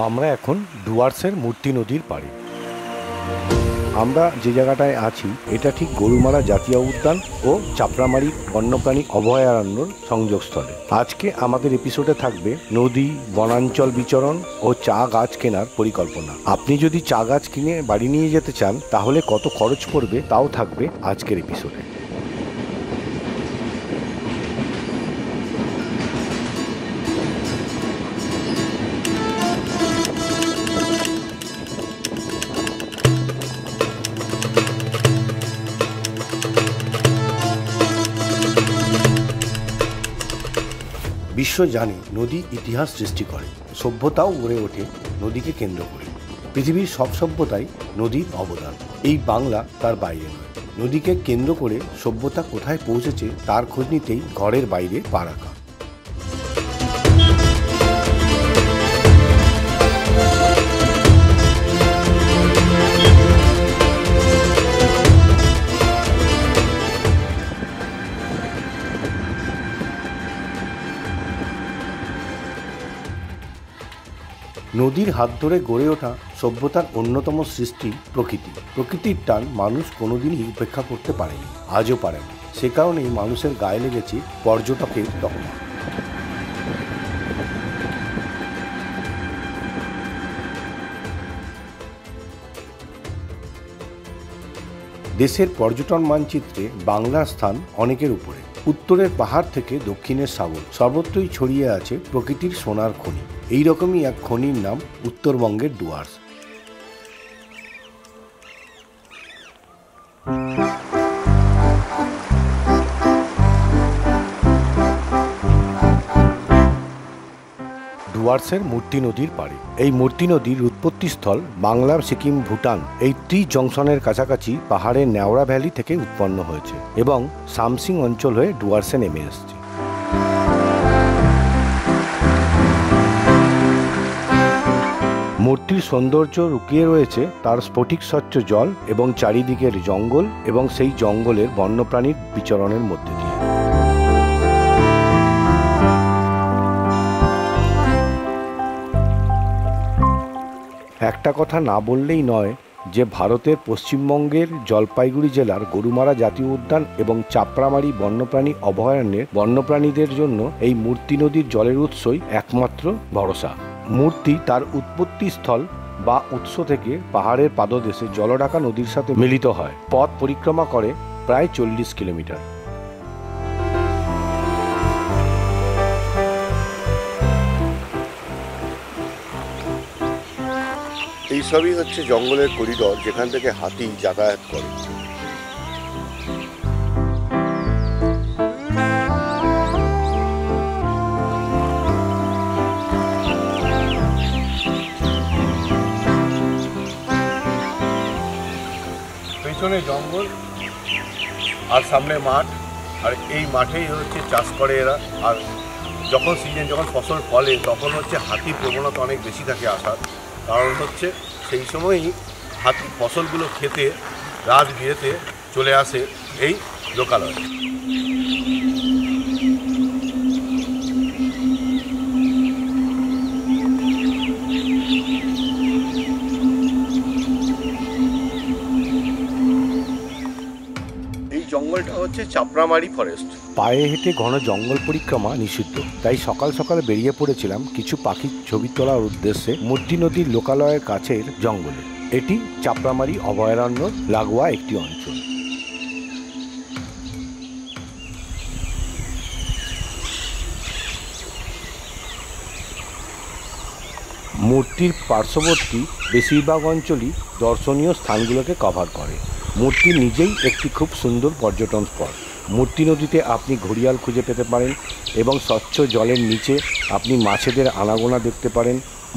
আমরা এখন ডুয়ার্সের মূর্তি নদীর পাড়ে। আমরা যে জায়গাটায় আছি এটা ঠিক গরুমারা জাতীয় উদ্যান ও চাপড়ামারি বন্যপ্রাণী অভয়ারণ্যর সংযোগস্থলে। আজকে আমাদের এপিসোডে থাকবে নদী, বনাঞ্চল বিচরণ ও চা গাছ কেনার পরিকল্পনা। আপনি যদি চা গাছ কিনে বাড়ি নিয়ে যেতে চান তাহলে কত খরচ পড়বে তাও থাকবে আজকের এপিসোডে। বিশ্ব জানে নদী ইতিহাস সৃষ্টি করে, সভ্যতাও গড়ে ওঠে নদীকে কেন্দ্র করে। পৃথিবীর সব সভ্যতায় নদীর অবদান, এই বাংলা তার বাইরে নয়। নদীকে কেন্দ্র করে সভ্যতা কোথায় পৌঁছেছে তার খোঁজ নিতেই ঘরের বাইরে পা রাখা। নদীর হাত ধরে গড়ে ওঠা সভ্যতার অন্যতম সৃষ্টি প্রকৃতি। প্রকৃতির টান মানুষ কোনোদিনই উপেক্ষা করতে পারেনি, আজও পারে না। সে কারণেই মানুষের গায়ে লেগেছে পর্যটকের তকমা। দেশের পর্যটন মানচিত্রে বাংলার স্থান অনেকের উপরে। উত্তরের পাহাড় থেকে দক্ষিণের সাগর, সর্বত্রই ছড়িয়ে আছে প্রকৃতির সোনার খনি। এই রকমই এক খনির নাম উত্তরবঙ্গের ডুয়ার্স। ডুয়ার্সের মূর্তি নদীর পাড়ে। এই মূর্তি নদীর উৎপত্তিস্থল বাংলা, সিকিম, ভুটান এই জংশনের কাছাকাছি পাহাড়ের নেওড়া ভ্যালি থেকে উৎপন্ন হয়েছে এবং সামসিং অঞ্চল হয়ে ডুয়ার্সে নেমে এসেছে। মূর্তির সৌন্দর্য লুকিয়ে রয়েছে তার স্ফটিক স্বচ্ছ জল এবং চারিদিকের জঙ্গল এবং সেই জঙ্গলের বন্যপ্রাণীর বিচরণের মধ্যে দিয়ে। একটা কথা না বললেই নয় যে ভারতের পশ্চিমবঙ্গের জলপাইগুড়ি জেলার গরুমারা জাতীয় উদ্যান এবং চাপড়ামারি বন্যপ্রাণী অভয়ারণ্যের বন্যপ্রাণীদের জন্য এই মূর্তি নদীর জলের উৎসই একমাত্র ভরসা। মূর্তি তার উৎপত্তিস্থল বা উৎস থেকে পাহাড়ের পাদদেশে জলঢাকা নদীর সাথে মিলিত হয়। পথ পরিক্রমা করে প্রায় 40 কিলোমিটার। এই সবই হচ্ছে জঙ্গলের করিডর, যেখান থেকে হাতি যাতায়াত করে। পেছনে জঙ্গল আর সামনে মাঠ, আর এই মাঠেই হচ্ছে চাষ করে এরা। আর যখন সিজন, যখন ফসল ফলে তখন হচ্ছে হাতির প্রবণতা অনেক বেশি থাকে আসার। কারণ হচ্ছে সেই সময়ই হাতি ফসলগুলো খেতে রাত বিরেতে চলে আসে এই লোকালয়ে। জঙ্গলটা হচ্ছে চাপড়ামারি ফরেস্ট। পায়ে হেঁটে ঘন জঙ্গল পরিক্রমা নিষিদ্ধ, তাই সকাল সকাল বেরিয়ে পড়েছিলাম কিছু পাখির ছবি তোলার উদ্দেশ্যে মূর্তি নদীর লোকালয়ের কাছের জঙ্গলে। এটি চাপড়ামারি অভয়ারণ্য লাগোয়া একটি অঞ্চল। মূর্তির পার্শ্ববর্তী বেশিরভাগ অঞ্চলই দর্শনীয় স্থানগুলোকে কভার করে। মূর্তি নিজেই একটি খুব সুন্দর পর্যটন স্পট। মূর্তি নদীতে আপনি ঘড়িয়াল খুঁজে পেতে পারেন এবং স্বচ্ছ জলের নিচে আপনি মাছেদের আনাগোনা দেখতে পারেন।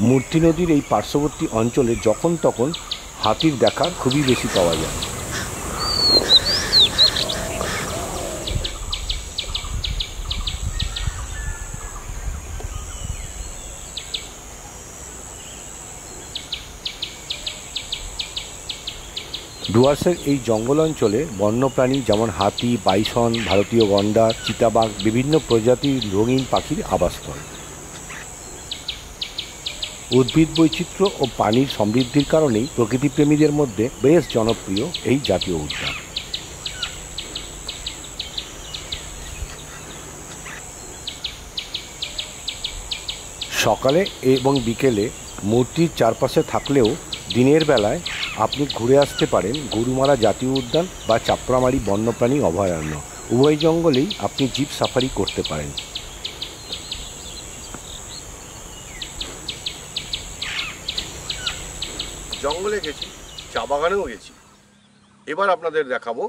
মূর্তি নদীর এই পার্শ্ববর্তী অঞ্চলে যখন তখন হাতির দেখা খুবই বেশি পাওয়া যায়। ডুয়ার্সের এই জঙ্গল অঞ্চলে বন্যপ্রাণী যেমন হাতি, বাইসন, ভারতীয় গন্ডার, চিতাবাঘ বিভিন্ন প্রজাতির রঙিন পাখির আবাসস্থল। উদ্ভিদ বৈচিত্র্য ও পানির সমৃদ্ধির কারণেই প্রকৃতিপ্রেমীদের মধ্যে বেশ জনপ্রিয় এই জাতীয় উদ্যান। সকালে এবং বিকেলে মূর্তির চারপাশে থাকলেও দিনের বেলায় আপনি ঘুরে আসতে পারেন গরুমারা জাতীয় উদ্যান বা চাপড়ামারি বন্যপ্রাণী অভয়ারণ্য। উভয় জঙ্গলেই আপনি জিপ সাফারি করতে পারেন। জঙ্গলে গেছি, চা বাগানেও গেছি। এবার আপনাদের দেখাবো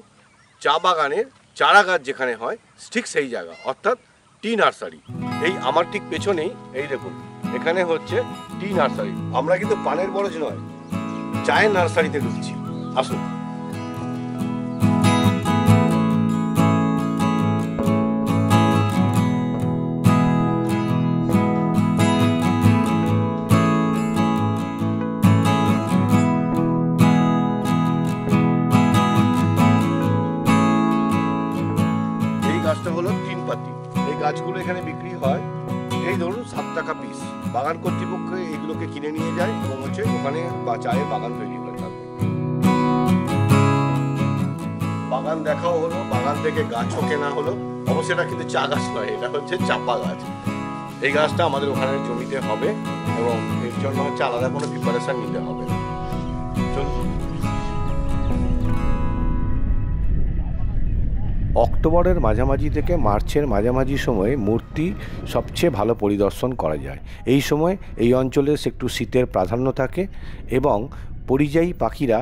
চা বাগানের চারা গাছ যেখানে হয় ঠিক সেই জায়গা, অর্থাৎ টি নার্সারি। এই আমার ঠিক পেছনেই এই দেখুন, এখানে হচ্ছে টি নার্সারি। আমরা কিন্তু পানের বরজ নয়, চায়ের নার্সারিতে ঢুকছি। আসুন। গাছটা হলো 3 পাতি। এই গাছগুলো এখানে বিক্রি হয় এই ধরুন 7 টাকা পিস। বাগান কর্তৃপক্ষ এগুলোকে কিনে নিয়ে যায় এবং হচ্ছে ওখানে বা চায়ের বাগান তৈরি করে থাকে। বাগান দেখাও হলো, বাগান থেকে গাছও কেনা হলো। অবশ্যই এটা কিন্তু চা গাছ নয়, এটা হচ্ছে চাপা গাছ। এই গাছটা আমাদের ওখানে জমিতে হবে এবং এর জন্য হচ্ছে আলাদা কোনো প্রিপারেশন নিতে হবে। চলুন। অক্টোবরের মাঝামাঝি থেকে মার্চের মাঝামাঝি সময়ে মূর্তি সবচেয়ে ভালো পরিদর্শন করা যায়। এই সময় এই অঞ্চলে একটু শীতের প্রাধান্য থাকে এবং পরিযায়ী পাখিরা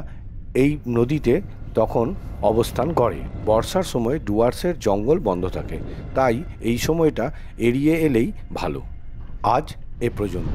এই নদীতে তখন অবস্থান করে। বর্ষার সময় ডুয়ার্সের জঙ্গল বন্ধ থাকে, তাই এই সময়টা এড়িয়ে এলেই ভালো। আজ এ পর্যন্ত।